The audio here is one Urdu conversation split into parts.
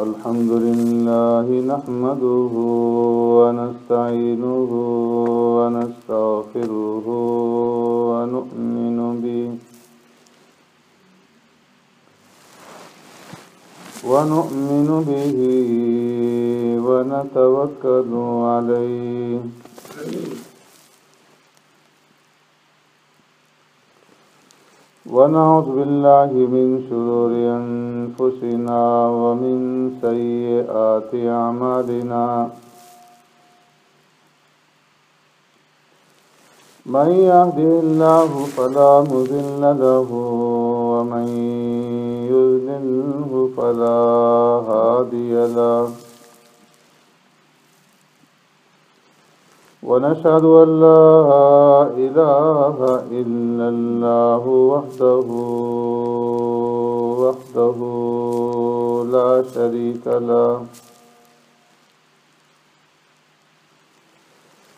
الحمد لله نحمده ونستعينه ونستغفره ونؤمن به ونتوكل عليه ونعوذ بالله من شرور أنفسنا ومن سيئات أعمالنا من يهده الله فلا مضل له ومن يضلله فلا هادي له ونشهد أن لا إله إلا الله وحده لا شريك له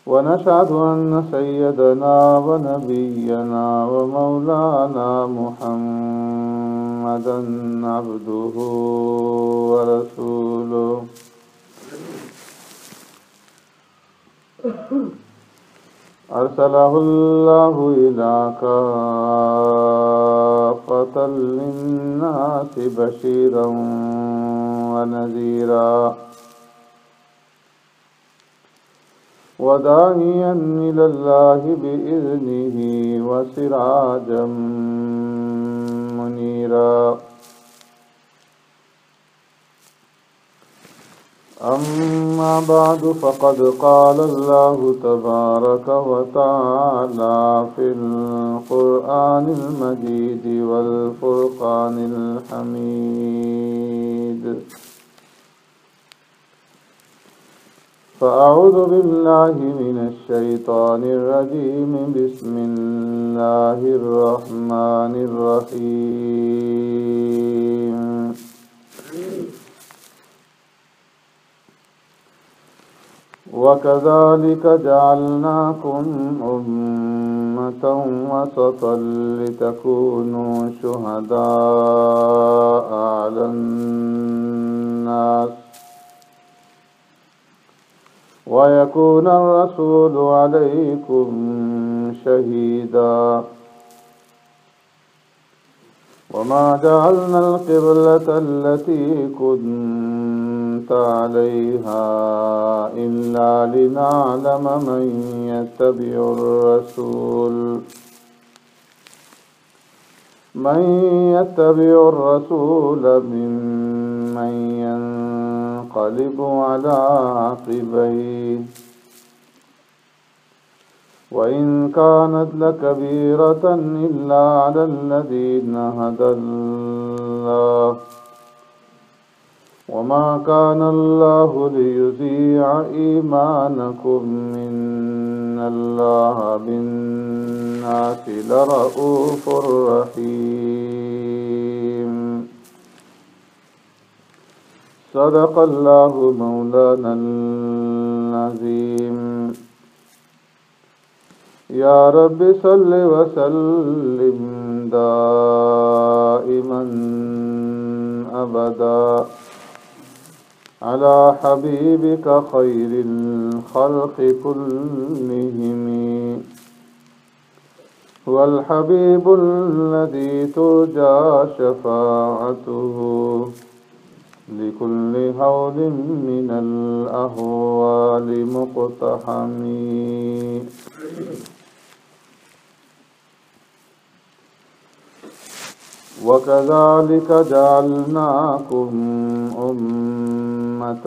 ونشهد أن سيدنا ونبينا ومولانا محمدا عبده ورسوله أرسله الله إلى كافة للناس بشيرا ونذيرا وداعيا إلى الله بإذنه وسراجا منيرا أما بعد فقد قال الله تبارك وتعالى في القرآن المجيد والفرقان الحميد فأعوذ بالله من الشيطان الرجيم بسم الله الرحمن الرحيم وكذلك جعلناكم أمة وسطا لتكونوا شهداء على الناس ويكون الرسول عليكم شهيدا وما جعلنا القبلة التي كنت عليها إلا لنعلم من يتبع الرسول ممن ينقلب على عقبيه وإن كانت لكبيرة إلا على الذين هدى الله وما كان الله ليضيع إيمانكم إن الله بالناس لرءوف رحيم صدق الله مولانا العظيم يا رب صل وسلم دائما أبدا على حبيبك خير الخلق كلهم هو الحبيب الذي ترجى شفاعته لكل هول من الأهوال مقتحم وكذلك جعلناكم أمة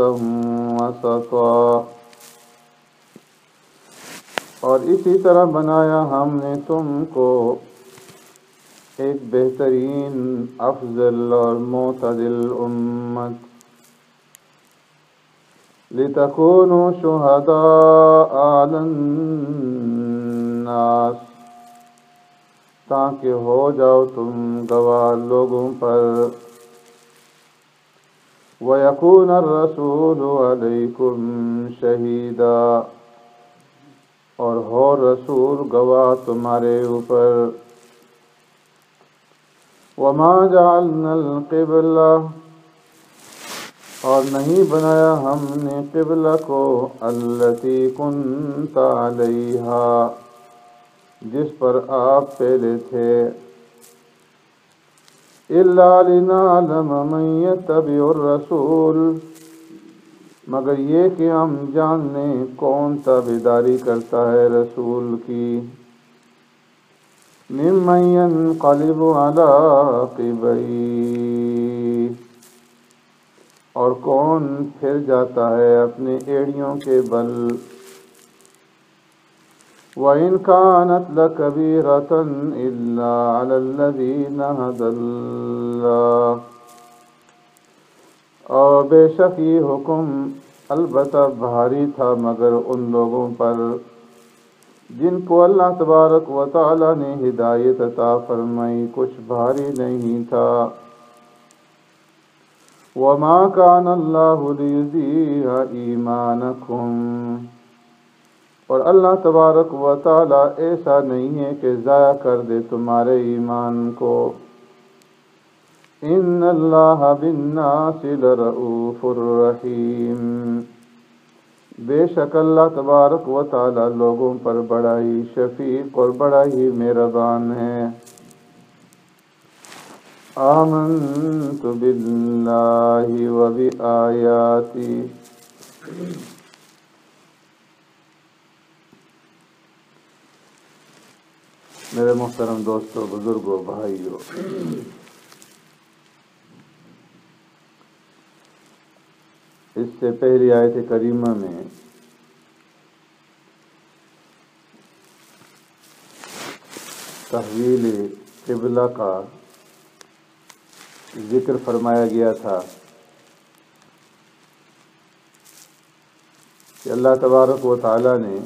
وسطا اور اسی طرح بنایا ہم نے تم کو ایک بہترین افضل اور معتدل امت لتکونوا شہداء علی الناس تاکہ ہو جاؤ تم گواہ لوگوں پر وَيَكُونَ الرَّسُولُ عَلَيْكُمْ شَهِيدًا، اور ہو رسول گواہ تمہارے اوپر۔ وَمَا جَعَلْنَا الْقِبْلَةَ، اور نہیں بنایا ہم نے قبلہ کو، الَّتِي كُنْتَ عَلَيْهَا، جس پر آپ پہلے تھے، إِلَّا لِنَعْلَمَ مَن يَتَّبِعُ الرَّسُولَ، مگر یہ کہ ہم جان لیں کون تابعداری کرتا ہے رسول کی، مِمَّن يَنقَلِبُ عَلَىٰ عَقِبَيْهِ، اور کون پھر جاتا ہے اپنے ایڑیوں کے بل، وَإِنْ كَانَتْ لَكَبِيرَةً إِلَّا عَلَى الَّذِينَ هَدَى اللَّهُ، اور بے شک یہ حکم البتہ بھاری تھا مگر ان لوگوں پر جن کو اللہ تبارک و تعالی نے ہدایت عطا فرمائی، کچھ بھاری نہیں تھا۔ وَمَا كَانَ اللَّهُ لِيُضِيعَ إِيمَانَكُمْ، اور اللہ تبارک و تعالی ایسا نہیں ہے کہ ضائع کر دے تمہارے ایمان کو۔ إِنَّ اللَّهَ بِالنَّاسِ لَرَءُوفٌ رَحِيمٌ، بے شک اللہ تبارک و تعالی لوگوں پر بڑا ہی شفیق اور بڑا ہی مہربان ہے۔ آمنت باللہ وبآیاتہ، میرے محترم دوستوں، بزرگوں، بھائیوں، اس سے پہلی آیت کریمہ میں تحویل قبلہ کا ذکر فرمایا گیا تھا کہ اللہ تبارک و تعالی نے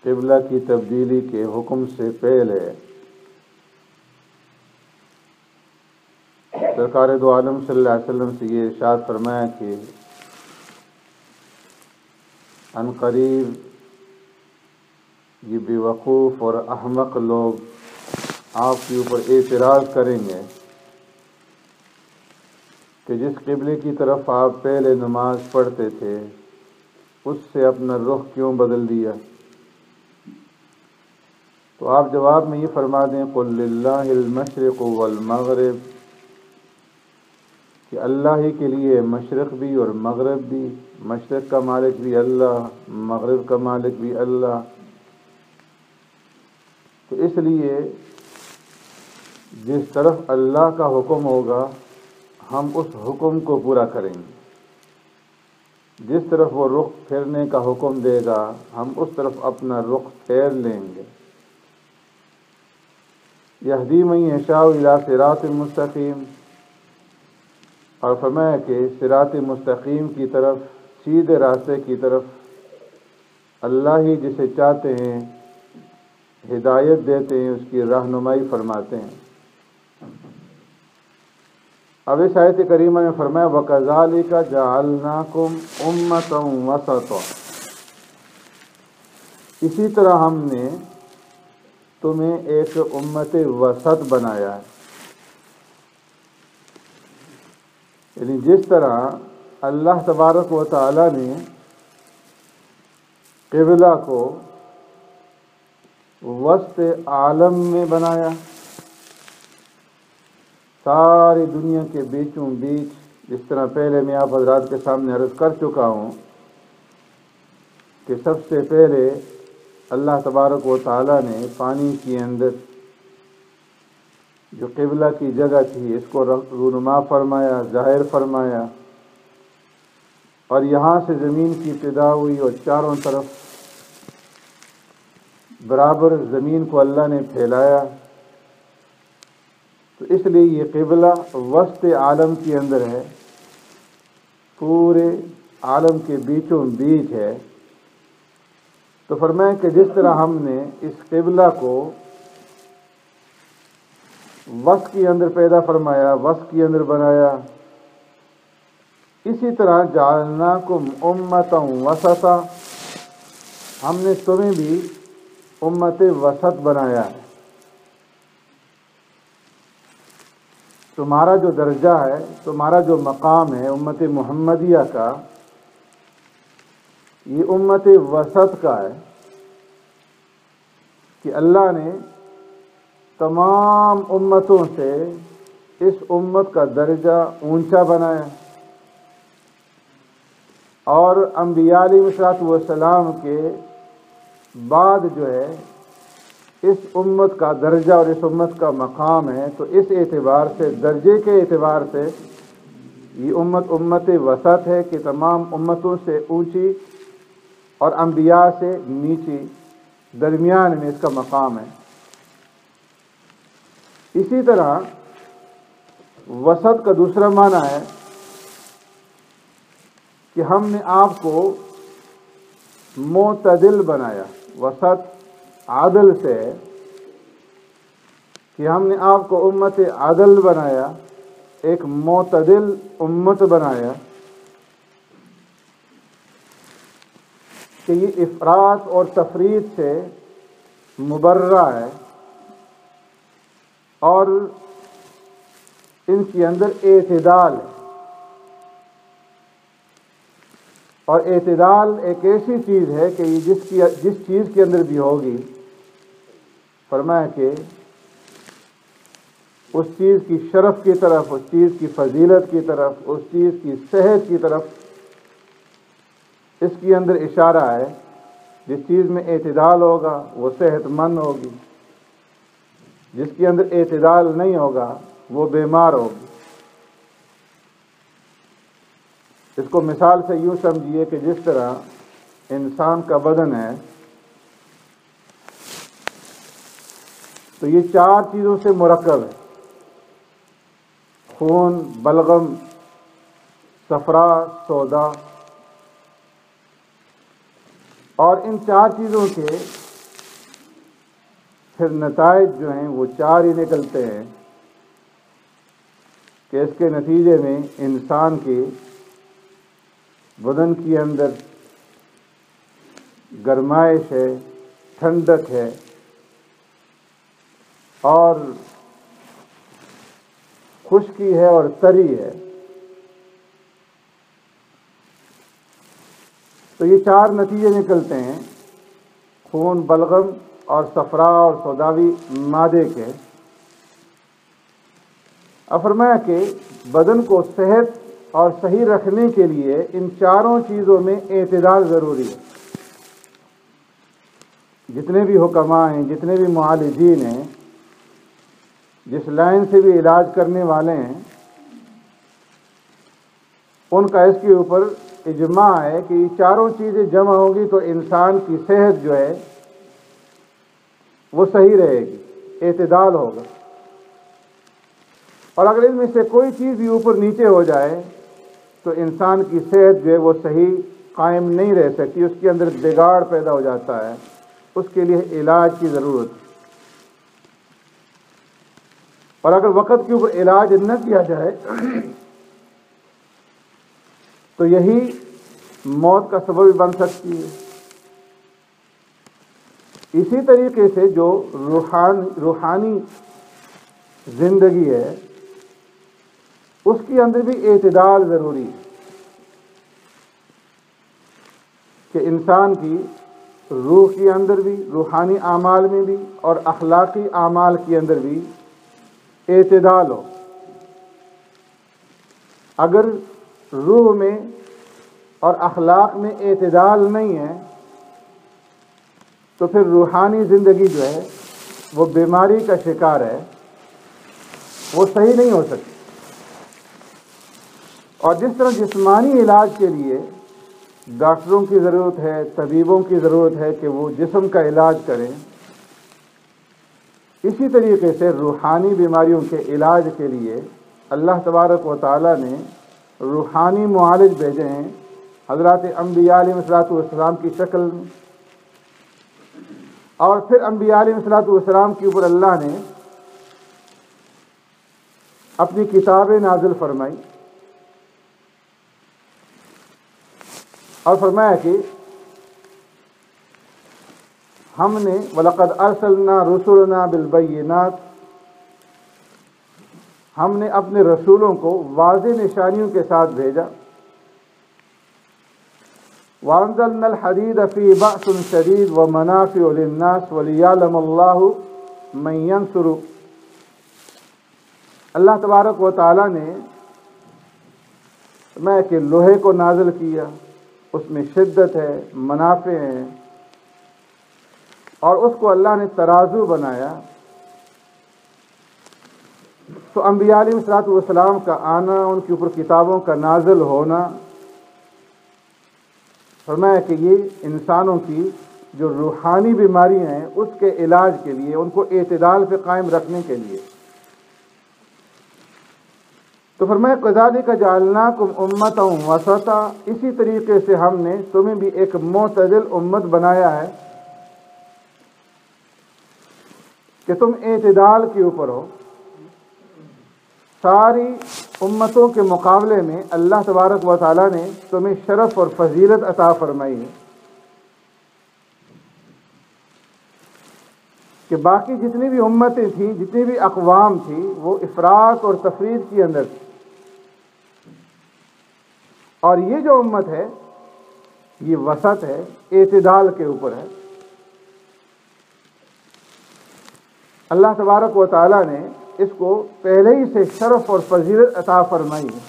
قبلہ کی تبدیلی کے حکم سے پہلے سرکار دو عالم صلی اللہ علیہ وسلم سے یہ ارشاد فرمایا کہ ان قریب یہ بیوقوف اور احمق لوگ آپ کے اوپر اعتراض کریں گے کہ جس قبلے کی طرف آپ پہلے نماز پڑھتے تھے اس سے اپنا رخ کیوں بدل دیا؟ تو آپ جواب میں یہ فرما دیں، قُل لِلَّهِ الْمَشْرِقُ وَالْمَغْرِبُ، کہ اللہ ہی کے لیے مشرق بھی اور مغرب بھی، مشرق کا مالک بھی اللہ، مغرب کا مالک بھی اللہ۔ تو اس لیے جس طرف اللہ کا حکم ہوگا ہم اس حکم کو پورا کریں گے، جس طرف وہ رخ پھیرنے کا حکم دے گا ہم اس طرف اپنا رخ پھیر لیں گے۔ یہدی من یشاء الی صراط مستقیم، اور فرمایا کہ صراط مستقیم کی طرف، سیدھے راستے کی طرف اللہ ہی جسے چاہتے ہیں ہدایت دیتے ہیں، اس کی رہنمائی فرماتے ہیں۔ اب اس آیت کریمہ میں فرمایا وَكَذَلِكَ جَعَلْنَاكُمْ أُمَّةً وَسَطًا، اسی طرح ہم نے تمہیں ایک امت وسط بنایا ہے، یعنی جس طرح اللہ تبارک و تعالی نے قبلہ کو وسط عالم میں بنایا، ساری دنیا کے بیچوں بیچ، جس طرح پہلے میں آپ حضرات کے سامنے عرض کر چکا ہوں کہ سب سے پہلے اللہ تبارک و تعالی نے پانی کے اندر جو قبلہ کی جگہ تھی اس کو رونما فرمایا، ظاہر فرمایا، اور یہاں سے زمین کی ابتدا ہوئی اور چاروں طرف برابر زمین کو اللہ نے پھیلایا۔ تو اس لیے یہ قبلہ وسط عالم کے اندر ہے، پورے عالم کے بیچوں بیچ ہے۔ تو فرمایا کہ جس طرح ہم نے اس قبلہ کو وسط کے اندر پیدا فرمایا، وسط کے اندر بنایا، اسی طرح جعلناکم امتا وسطا، ہم نے تمہیں بھی امت وسط بنایا ہے۔ تمہارا جو درجہ ہے، تمہارا جو مقام ہے امت محمدیہ کا، یہ امت وسط کا ہے کہ اللہ نے تمام امتوں سے اس امت کا درجہ اونچا بنایا، اور انبیاء علیہ السلام کے بعد جو ہے اس امت کا درجہ اور اس امت کا مقام ہے، تو اس اعتبار سے، درجے کے اعتبار سے یہ امت وسط ہے کہ تمام امتوں سے اونچی اور انبیاء سے نیچی، درمیان میں اس کا مقام ہے۔ اسی طرح وسط کا دوسرا معنی ہے کہ ہم نے آپ کو معتدل بنایا۔ وسط عدل سے ہے کہ ہم نے آپ کو امت عدل بنایا، ایک معتدل امت بنایا، کہ یہ افراط اور تفریط سے مبرہ ہے اور ان کے اندر اعتدال ہے۔ اور اعتدال ایک ایسی چیز ہے کہ یہ جس چیز کے اندر بھی ہوگی، فرمایا کہ اس چیز کی شرف کی طرف، اس چیز کی فضیلت کی طرف، اس چیز کی صحت کی طرف اس کے اندر اشارہ ہے۔ جس چیز میں اعتدال ہوگا وہ صحت مند ہوگی، جس کے اندر اعتدال نہیں ہوگا وہ بیمار ہوگی۔ اس کو مثال سے یوں سمجھیے کہ جس طرح انسان کا بدن ہے تو یہ 4 چیزوں سے مرکب ہے: خون، بلغم، صفرا، سودا، اور ان 4 چیزوں کے پھر نتائج جو ہیں وہ 4 ہی نکلتے ہیں کہ اس کے نتیجے میں انسان کے بدن کے اندر گرمائش ہے، ٹھنڈک ہے، اور خشکی ہے اور تری ہے۔ تو یہ 4 نتیجے نکلتے ہیں خون، بلغم اور صفرا اور سوداوی مادے کے۔ اب فرمایا کہ بدن کو صحت اور صحیح رکھنے کے لیے ان 4 چیزوں میں اعتدال ضروری ہے۔ جتنے بھی حکماء ہیں، جتنے بھی معالجین ہیں، جس لائن سے بھی علاج کرنے والے ہیں، ان کا اس کے اوپر اجماع ہے کہ یہ 4 چیزیں جمع ہوں گی تو انسان کی صحت جو ہے وہ صحیح رہے گی، اعتدال ہوگا۔ اور اگر ان میں سے کوئی چیز بھی اوپر نیچے ہو جائے تو انسان کی صحت جو ہے وہ صحیح قائم نہیں رہ سکتی، اس کے اندر بگاڑ پیدا ہو جاتا ہے، اس کے لیے علاج کی ضرورت ہے۔ اور اگر وقت کے اوپر علاج نہ کیا جائے تو یہی موت کا سبب بھی بن سکتی ہے۔ اسی طریقے سے جو روحانی زندگی ہے اس کے اندر بھی اعتدال ضروری ہے کہ انسان کی روح کے اندر بھی، روحانی اعمال میں بھی اور اخلاقی اعمال کے اندر بھی اعتدال ہو۔ اگر روح میں اور اخلاق میں اعتدال نہیں ہے تو پھر روحانی زندگی جو ہے وہ بیماری کا شکار ہے، وہ صحیح نہیں ہو سکتی۔ اور جس طرح جسمانی علاج کے لیے ڈاکٹروں کی ضرورت ہے، طبیبوں کی ضرورت ہے کہ وہ جسم کا علاج کریں، اسی طریقے سے روحانی بیماریوں کے علاج کے لیے اللہ تبارک و تعالیٰ نے روحانی معالج بھیجے ہیں حضرات انبیاء علیہ السلام کی شکل میں، اور پھر انبیاء علیہ السلام کے اوپر اللہ نے اپنی کتابیں نازل فرمائی اور فرمایا کہ ہم نے وَلَقَدْ أَرْسَلْنَا رُسُلَنَا بِالْبَيِّنَاتِ، ہم نے اپنے رسولوں کو واضح نشانیوں کے ساتھ بھیجا. وَأَنزَلْنَا الْحَدِيدَ فِيهِ بَأْسٌ شَدِيدٌ وَمَنَافِعُ لِلنَّاسِ وَلِيَعْلَمَ اللَّهُ مَن يَنصُرُ. اللہ تبارک و تعالیٰ نے میں کہ لوہے کو نازل کیا، اس میں شدت ہے، منافع ہیں، اور اس کو اللہ نے ترازو بنایا. تو انبیاء علیہ الصلوۃ والسلام کا آنا، ان کے اوپر کتابوں کا نازل ہونا، فرمایا کہ یہ انسانوں کی جو روحانی بیماریاں ہیں اس کے علاج کے لیے، ان کو اعتدال پہ قائم رکھنے کے لیے. تو فرمایا كَذَلِكَ جَعَلْنَاكُمْ أُمَّةً وَسَطًا، اسی طریقے سے ہم نے تمہیں بھی ایک معتدل امت بنایا ہے کہ تم اعتدال کے اوپر ہو. ساری امتوں کے مقابلے میں اللہ تبارک و تعالیٰ نے تمہیں شرف اور فضیلت عطا فرمائی ہے کہ باقی جتنی بھی امتیں تھیں، جتنی بھی اقوام تھیں، وہ افراط اور تفریط کے اندر تھی، اور یہ جو امت ہے یہ وسط ہے، اعتدال کے اوپر ہے. اللہ تبارک و تعالیٰ نے اس کو پہلے ہی سے شرف اور فضیلت عطا فرمائی ہے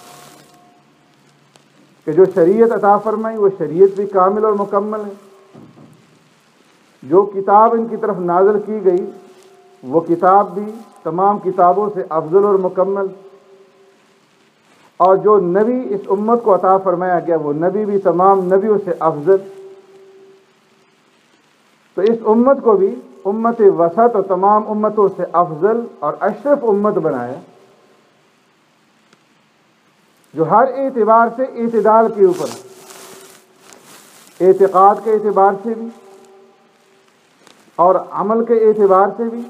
کہ جو شریعت عطا فرمائی وہ شریعت بھی کامل اور مکمل ہے. جو کتاب ان کی طرف نازل کی گئی وہ کتاب بھی تمام کتابوں سے افضل اور مکمل، اور جو نبی اس امت کو عطا فرمایا گیا وہ نبی بھی تمام نبیوں سے افضل. تو اس امت کو بھی امت وسط اور تمام امتوں سے افضل اور اشرف امت بنایا، جو ہر اعتبار سے اعتدال کے اوپر ہے، اعتقاد کے اعتبار سے بھی اور عمل کے اعتبار سے بھی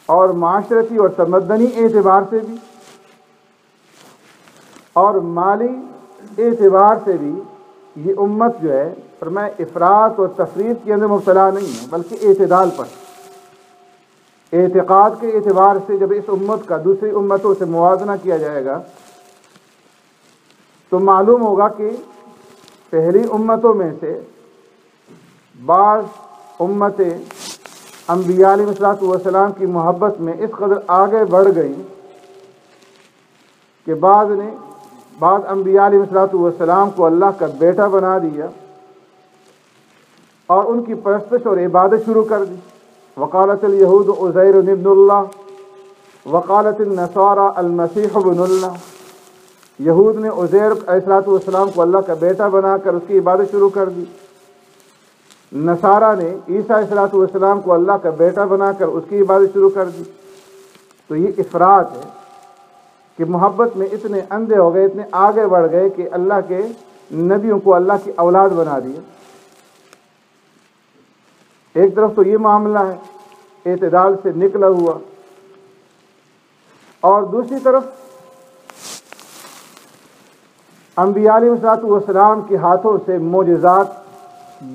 اور معاشرتی اور تمدنی اعتبار سے بھی اور مالی اعتبار سے بھی. یہ امت جو ہے فرمایا افراط اور تفریط کے اندر مبتلا نہیں ہے بلکہ اعتدال پر. اعتقاد کے اعتبار سے جب اس امت کا دوسری امتوں سے موازنہ کیا جائے گا تو معلوم ہوگا کہ پہلی امتوں میں سے بعض امتیں انبیاء علیہ الصلوۃ والسلام کی محبت میں اس قدر آگے بڑھ گئیں کہ بعض انبیاء علیہ الصلوۃ والسلام کو اللہ کا بیٹا بنا دیا اور ان کی پرستش اور عبادت شروع کر دی. وقالت الیہود عزیر ابن اللہ وقالت النصارى المسیح ابن اللہ. یہود نے عزیر علیہ الصلوۃ والسلام کو اللہ کا بیٹا بنا کر اس کی عبادت شروع کر دی. نصارہ نے عیسیٰ علیہ الصلوۃ والسلام کو اللہ کا بیٹا بنا کر اس کی عبادت شروع کر دی. تو یہ افراط ہے کہ محبت میں اتنے اندھے ہو گئے، اتنے آگے بڑھ گئے کہ اللہ کے نبیوں کو اللہ کی اولاد بنا دیا. ایک طرف تو یہ معاملہ ہے اعتدال سے نکلا ہوا، اور دوسری طرف انبیاء علیہ الصلوۃ والسلام کے ہاتھوں سے معجزات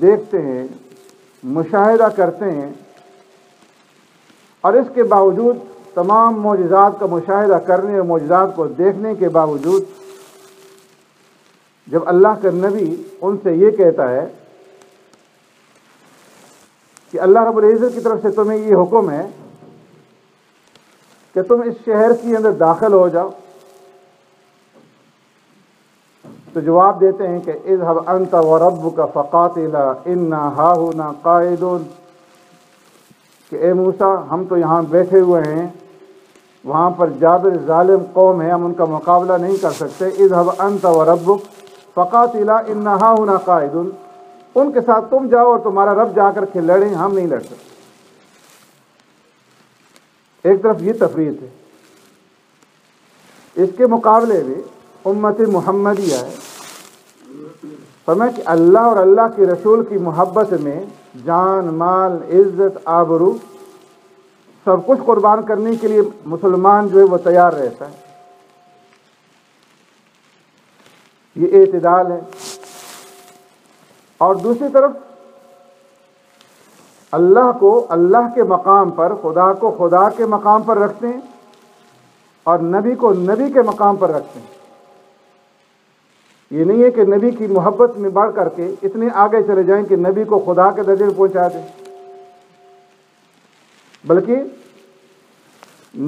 دیکھتے ہیں، مشاہدہ کرتے ہیں، اور اس کے باوجود تمام معجزات کا مشاہدہ کرنے اور معجزات کو دیکھنے کے باوجود جب اللہ کا نبی ان سے یہ کہتا ہے کہ اللہ رب العزت کی طرف سے تمہیں یہ حکم ہے کہ تم اس شہر کے اندر داخل ہو جاؤ، تو جواب دیتے ہیں کہ اذهب انت وربك فقاتلا انا هاهنا قاعدون، کہ اے موسیٰ ہم تو یہاں بیٹھے ہوئے ہیں، وہاں پر جابر ظالم قوم ہے، ہم ان کا مقابلہ نہیں کر سکتے. اذهب انت وربك فقاتلا انا هاهنا قاعدون، ان کے ساتھ تم جاؤ اور تمہارا رب جا کر کے لڑیں، ہم نہیں لڑ سکتے. ایک طرف یہ تفریط ہے، اس کے مقابلے میں امت محمدیہ ہے. فرمایا کہ اللہ اور اللہ کے رسول کی محبت میں جان، مال، عزت، آبرو سب کچھ قربان کرنے کے لیے مسلمان جو ہے وہ تیار رہتا ہے. یہ اعتدال ہے. اور دوسری طرف اللہ کو اللہ کے مقام پر، خدا کو خدا کے مقام پر رکھتے ہیں اور نبی کو نبی کے مقام پر رکھتے ہیں. یہ نہیں ہے کہ نبی کی محبت میں بڑھ کر کے اتنے آگے چلے جائیں کہ نبی کو خدا کے درجے میں پہنچا دیں، بلکہ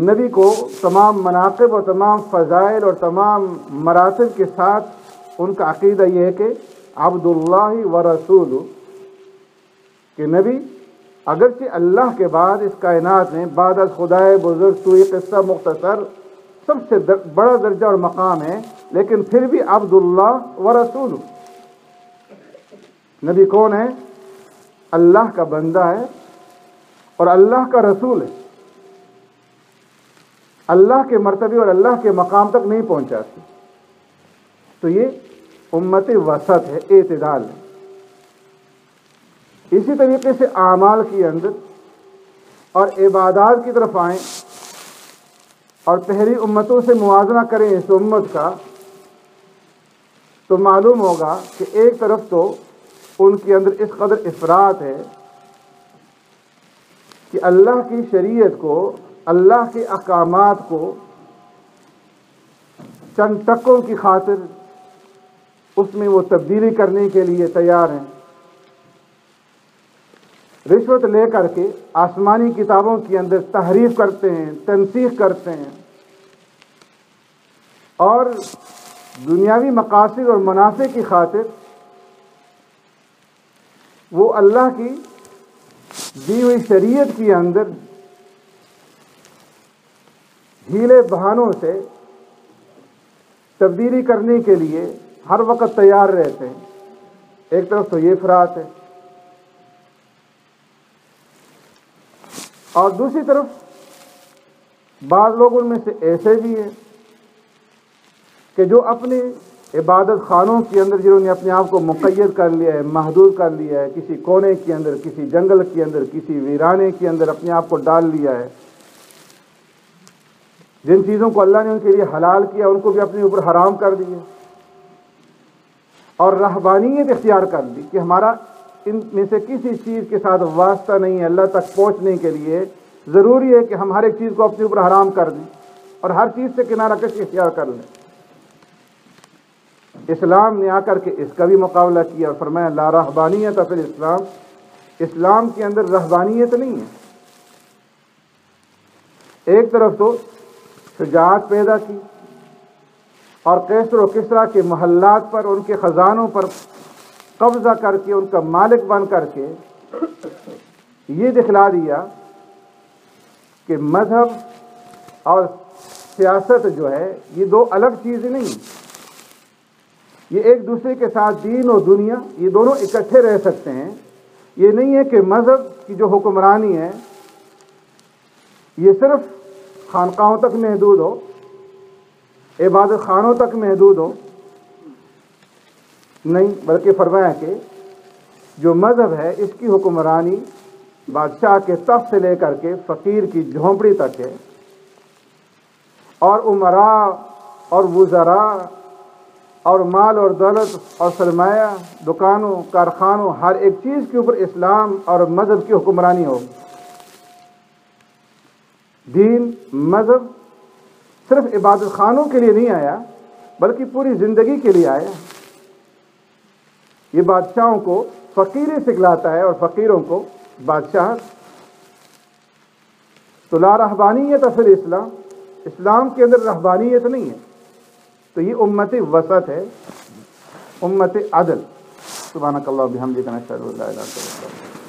نبی کو تمام مناقب اور تمام فضائل اور تمام مراتب کے ساتھ ان کا عقیدہ یہ ہے کہ عبداللہ و رسول، کہ نبی اگرچہ اللہ کے بعد اس کائنات میں بعد از خدائے بزرگ تو یہ قصہ مختصر سب سے بڑا درجہ اور مقام ہے، لیکن پھر بھی عبداللہ و رسول. نبی کون ہے؟ اللہ کا بندہ ہے اور اللہ کا رسول ہے. اللہ کے مرتبے اور اللہ کے مقام تک نہیں پہنچاتی. تو یہ امت وسط ہے، اعتدال ہے. اسی طریقے سے اعمال کے اندر اور عبادات کی طرف آئیں اور پہلی امتوں سے موازنہ کریں اس امت کا، تو معلوم ہوگا کہ ایک طرف تو ان کے اندر اس قدر افراط ہے کہ اللہ کی شریعت کو، اللہ کے احکامات کو چند ٹکوں کی خاطر اس میں وہ تبدیلی کرنے کے لیے تیار ہیں. رشوت لے کر کے آسمانی کتابوں کے اندر تحریف کرتے ہیں، تنسیخ کرتے ہیں، اور دنیاوی مقاصد اور منافع کی خاطر وہ اللہ کی دی ہوئی شریعت کے اندر ہیلے بہانوں سے تبدیلی کرنے کے لیے ہر وقت تیار رہتے ہیں. ایک طرف تو یہ افراط ہے، اور دوسری طرف بعض لوگ ان میں سے ایسے بھی ہیں کہ جو اپنے عبادت خانوں کے اندر جنہوں نے اپنے آپ کو مقید کر لیا ہے، محدود کر لیا ہے، کسی کونے کے اندر، کسی جنگل کے اندر، کسی ویرانے کے اندر اپنے آپ کو ڈال لیا ہے. جن چیزوں کو اللہ نے ان کے لیے حلال کیا ان کو بھی اپنے اوپر حرام کر دیا، اور رہبانیت اختیار کر لی کہ ہمارا ان میں سے کسی چیز کے ساتھ واسطہ نہیں ہے. اللہ تک پہنچنے کے لیے ضروری ہے کہ ہم ہر ایک چیز کو اپنے اوپر حرام کر دیں اور ہر چیز سے کنارہ کشی اختیار کر لیں. اسلام نے آ کر کے اس کا بھی مقابلہ کیا اور فرمایا لا رہبانیت فی الاسلام، اسلام کے اندر رہبانیت نہیں ہے. ایک طرف تو شجاعت پیدا کی اور کیسر و کسریٰ کے محلات پر، ان کے خزانوں پر قبضہ کر کے ان کا مالک بن کر کے یہ دکھلا دیا کہ مذہب اور سیاست جو ہے یہ دو الگ چیزیں نہیں، یہ ایک دوسرے کے ساتھ دین اور دنیا یہ دونوں اکٹھے رہ سکتے ہیں. یہ نہیں ہے کہ مذہب کی جو حکمرانی ہے یہ صرف خانقاہوں تک محدود ہو، عبادت خانوں تک محدود ہو، نہیں، بلکہ فرمایا کہ جو مذہب ہے اس کی حکمرانی بادشاہ کے تخت سے لے کر کے فقیر کی جھونپڑی تک ہے، اور امراء اور وزراء اور مال اور دولت اور سرمایہ، دکانوں، کارخانوں، ہر ایک چیز کے اوپر اسلام اور مذہب کی حکمرانی ہو. دین، مذہب صرف عبادت خانوں کے لیے نہیں آیا بلکہ پوری زندگی کے لیے آیا. یہ بادشاہوں کو فقیری سکھلاتا ہے اور فقیروں کو بادشاہ. تو لا رہبانیت فی الاسلام، اسلام کے اندر رہبانیت نہیں ہے. تو یہ امت وسط ہے، امت عدل. سبحانک اللہم و بحمدک، نشہد ان لا الہ الا انت.